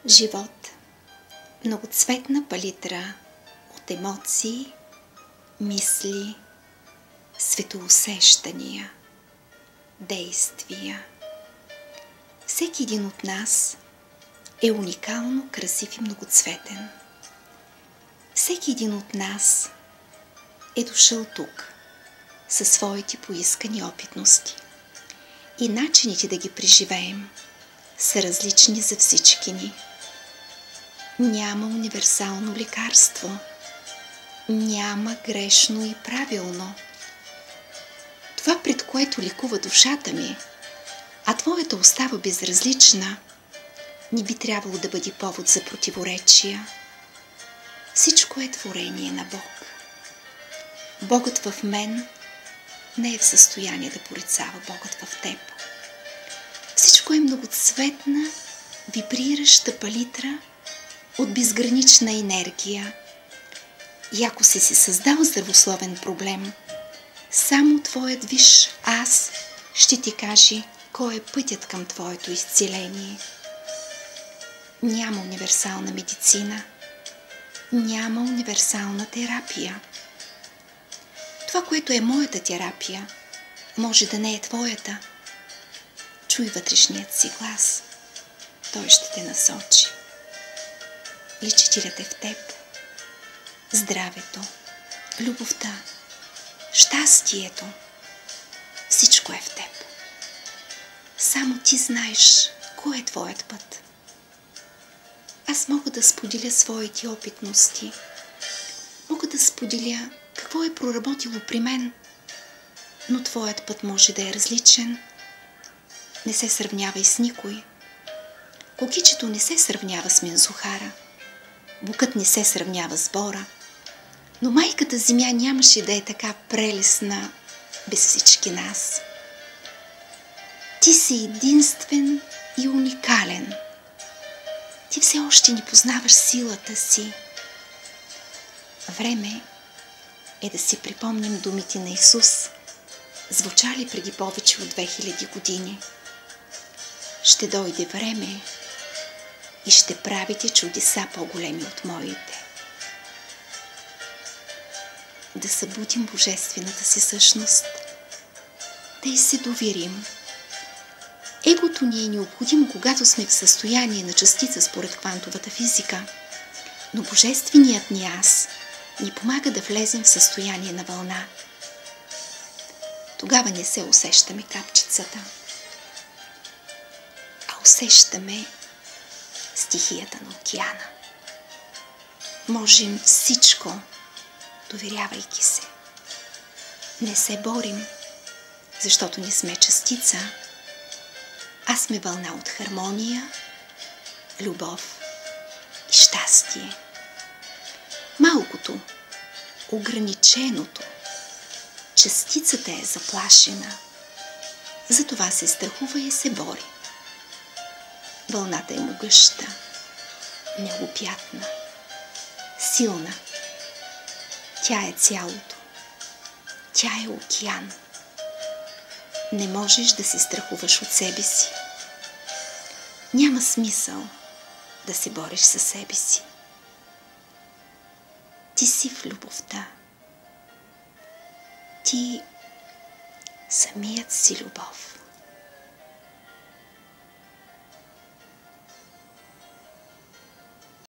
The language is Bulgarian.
Живот. Многоцветна палитра от емоции, мисли, светоусещания, действия. Всеки един от нас е уникално красив и многоцветен. Всеки един от нас е дошъл тук със своите поискани опитности. И начините да ги преживеем са различни за всички ни. Няма универсално лекарство. Няма грешно и правилно. Това, пред което лекува душата ми, а твоята остава безразлична, не би трябвало да бъде повод за противоречия. Всичко е творение на Бог. Богът в мен не е в състояние да порицава Богът в теб. Всичко е многоцветна, вибрираща палитра от безгранична енергия. И ако си създал здравословен проблем, само твоят висш аз ще ти каже кой е пътят към твоето изцеление. Няма универсална медицина. Няма универсална терапия. Това, което е моята терапия, може да не е твоята. Чуй вътрешният си глас. Той ще те насочи. Лечителят е в теб. Здравето, любовта, щастието, всичко е в теб. Само ти знаеш кой е твоят път. Аз мога да споделя своите опитности. Мога да споделя какво е проработило при мен, но твоят път може да е различен. Не се сравнявай с никой. Кокичето не се сравнява с мензухара. Букът не се сравнява с бора. Но майката земя нямаше да е така прелесна без всички нас. Ти си единствен и уникален. Ти все още не познаваш силата си. Време е да си припомним думите на Исус, звучали преди повече от 2000 години. Ще дойде време и ще правите чудеса по-големи от моите. Да събудим божествената си същност, да й се доверим. Егото ни е необходимо, когато сме в състояние на частица според квантовата физика, но божественият ни аз ни помага да влезем в състояние на вълна. Тогава не се усещаме капчицата, а усещаме стихията на океана. Можем всичко, доверявайки се. Не се борим, защото не сме частица, а сме вълна от хармония, любов и щастие. Малкото, ограниченото, частицата е заплашена, затова се страхува и се бори. Вълната е могъща, необятна, силна. Тя е цялото. Тя е океан. Не можеш да се страхуваш от себе си. Няма смисъл да се бориш със себе си. Ти си в любовта. Ти самият си любов.